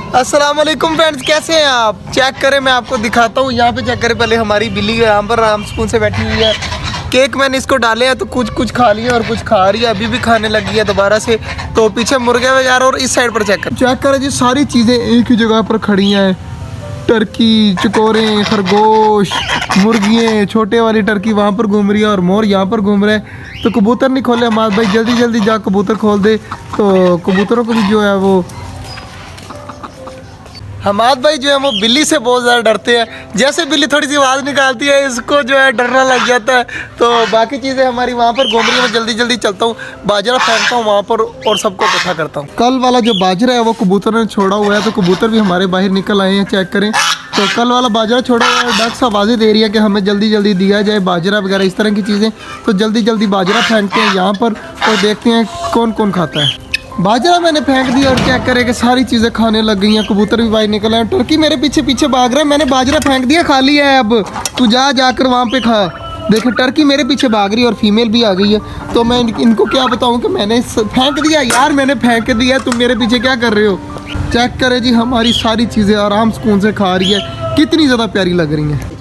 अस्सलाम वालेकुम फ्रेंड्स, कैसे हैं आप? चेक करें, मैं आपको दिखाता हूँ। यहाँ पे चेक करें, पहले हमारी बिल्ली यहाँ पर आराम सुकून से बैठी हुई है। केक मैंने इसको डाले हैं तो कुछ खा लिया और कुछ खा रही है, अभी भी खाने लगी है दोबारा से। तो पीछे मुर्गे वगैरह और इस साइड पर चेक करें जी, सारी चीज़ें एक ही जगह पर खड़ी हैं। टर्की, चकोरे, खरगोश, मुर्गियाँ, छोटे वाली टर्की वहाँ पर घूम रही है और मोर यहाँ पर घूम रहे हैं। तो कबूतर नहीं खोले हमारे भाई, जल्दी जल्दी जा कबूतर खोल दे। तो कबूतरों को भी जो है वो हमाद भाई जो है वो बिल्ली से बहुत ज़्यादा डरते हैं। जैसे बिल्ली थोड़ी सी आवाज़ निकालती है इसको जो है डरना लग जाता है। तो बाकी चीज़ें हमारी वहाँ पर घूम रही है। मैं जल्दी जल्दी चलता हूँ, बाजरा फेंकता हूँ वहाँ पर और सबको इकट्ठा करता हूँ। कल वाला जो बाजरा है वो कबूतर ने छोड़ा हुआ है, तो कबूतर भी हमारे बाहर निकल आए हैं। चेक करें, तो कल वाला बाजरा छोड़ा हुआ है। डक्स आवाज़ें दे रही है कि हमें जल्दी जल्दी दिया जाए बाजरा वगैरह इस तरह की चीज़ें। तो जल्दी जल्दी बाजरा फेंकते हैं यहाँ पर और देखते हैं कौन कौन खाता है। बाजरा मैंने फेंक दिया और चेक करें कि सारी चीज़ें खाने लग गई हैं। कबूतर भी बाहर निकल आए, टर्की मेरे पीछे पीछे भाग रहा है। मैंने बाजरा फेंक दिया, खा लिया है। अब तू जाकर वहाँ पे खा। देखिए टर्की मेरे पीछे भाग रही है और फीमेल भी आ गई है। तो मैं इनको क्या बताऊँ कि मैंने फेंक दिया। यार मैंने फेंक दिया, तुम मेरे पीछे क्या कर रहे हो? चेक करें जी, हमारी सारी चीज़ें आराम सुकून से खा रही है, कितनी ज़्यादा प्यारी लग रही हैं।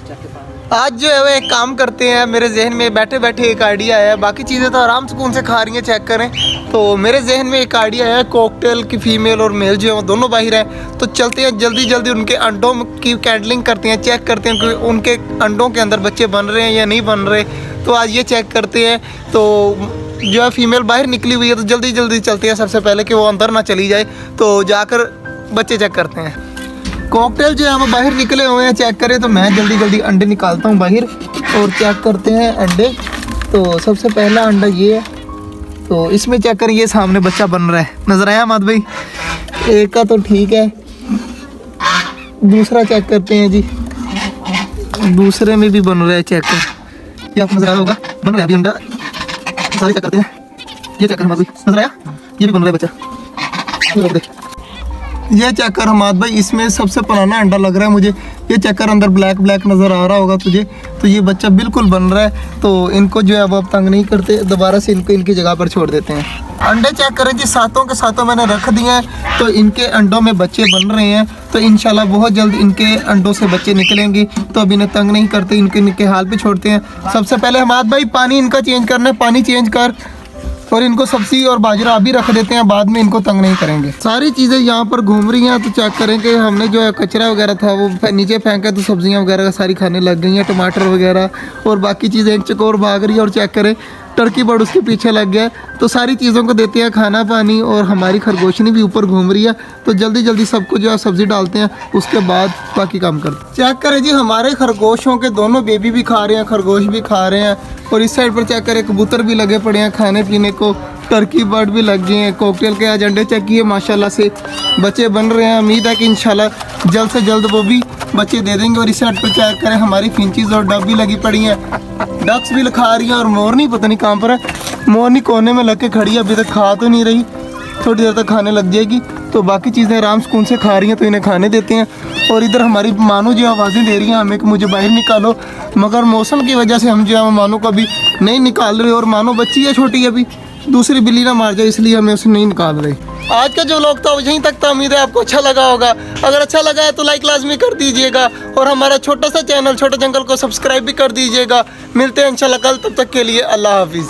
आज जो है वो एक काम करते हैं, मेरे जहन में बैठे बैठे एक आइडिया है। बाकी चीज़ें तो आराम सुकून से खा रही हैं। चेक करें, तो मेरे जहन में एक आइडिया है। कॉकटेल की फ़ीमेल और मेल जो है वो दोनों बाहर हैं। तो चलते हैं जल्दी जल्दी उनके अंडों की कैंडलिंग करते हैं। चेक करते हैं कि उनके अंडों के अंदर बच्चे बन रहे हैं या नहीं बन रहे। तो आज ये चेक करते हैं। तो जो है फीमेल बाहर निकली हुई है, तो जल्दी जल्दी चलते हैं सबसे पहले कि वो अंदर ना चली जाए। तो जाकर बच्चे चेक करते हैं। कॉकटेल जो है वो बाहर निकले हुए हैं। चेक करें, तो मैं जल्दी जल्दी अंडे निकालता हूँ बाहर और चेक करते हैं अंडे। तो सबसे पहला अंडा ये है, तो इसमें चेक करें, ये सामने बच्चा बन रहा है, नज़र आया माद भाई? एक का तो ठीक है, दूसरा चेक करते हैं जी। दूसरे में भी बन रहा है, चेक कर, ये आपको नजर आया होगा, बन रहा है अभी अंडा। सारे चेक करते हैं, ये चेक कर माद भाई, नजर आया? ये भी बन रहा है बच्चा। ये चेक कर हमाद भाई, इसमें सबसे पुराना अंडा लग रहा है मुझे। ये चेक कर, अंदर ब्लैक ब्लैक नज़र आ रहा होगा तुझे। तो ये बच्चा बिल्कुल बन रहा है। तो इनको जो है वो अब तंग नहीं करते, दोबारा से इनको इनकी जगह पर छोड़ देते हैं। अंडे चेक करें जी, सातों के सातों मैंने रख दिए हैं। तो इनके अंडों में बच्चे बन रहे हैं। तो इंशाल्लाह बहुत जल्द इनके अंडों से बच्चे निकलेंगे। तो अब इन्हें तंग नहीं करते, इनके हाल पे छोड़ते हैं। सबसे पहले हमाद भाई पानी इनका चेंज करना है, पानी चेंज कर और इनको सब्जी और बाजरा अभी रख देते हैं, बाद में इनको तंग नहीं करेंगे। सारी चीज़ें यहाँ पर घूम रही हैं। तो चेक करें कि हमने जो है कचरा वगैरह था वो नीचे फेंका, तो सब्जियाँ वगैरह सारी खाने लग गई हैं, टमाटर वगैरह और बाकी चीज़ें। एक चकोर भाग रही है और चेक करें टर्की बर्ड उसके पीछे लग गया। तो सारी चीज़ों को देते हैं खाना पानी और हमारी खरगोशनी भी ऊपर घूम रही है। तो जल्दी जल्दी सबको जो है सब्ज़ी डालते हैं, उसके बाद बाकी काम करते हैं। चेक करें जी, हमारे खरगोशों के दोनों बेबी भी खा रहे हैं, खरगोश भी खा रहे हैं। और इस साइड पर चेक करें, कबूतर भी लगे पड़े हैं खाने पीने को, टर्की बर्ड भी लग गए हैं। कॉकटेल के आज अंडे चेक किए, माशाल्लाह से बच्चे बन रहे हैं। उम्मीद है कि इंशाल्लाह जल्द से जल्द वो भी बच्चे दे देंगे। और इस साइड पर चेक करें, हमारी फिंचीज और डब भी लगी पड़ी हैं, डक्स भी खा रही हैं। और मोरनी पता नहीं कहाँ पर है, मोरनी कोने में लग के खड़ी है, अभी तक खा तो नहीं रही, थोड़ी देर तक खाने लग जाएगी। तो बाकी चीज़ें आराम सुकून से खा रही हैं, तो इन्हें खाने देते हैं। और इधर हमारी मानो जो आवाज़ें दे रही हैं हमें कि मुझे बाहर निकालो, मगर मौसम की वजह से हम जो है मानो को अभी नहीं निकाल रहे। और मानो बच्ची है छोटी, अभी दूसरी बिल्ली ना मार जाए, इसलिए हमें उसे नहीं निकाल रहे। आज का जो व्लॉग था यहीं तक था। उम्मीद है आपको अच्छा लगा होगा। अगर अच्छा लगा है तो लाइक लाजमी कर दीजिएगा और हमारा छोटा सा चैनल छोटा जंगल को सब्सक्राइब भी कर दीजिएगा। मिलते हैं इंशाल्लाह कल, तब तक के लिए अल्लाह हाफिज़।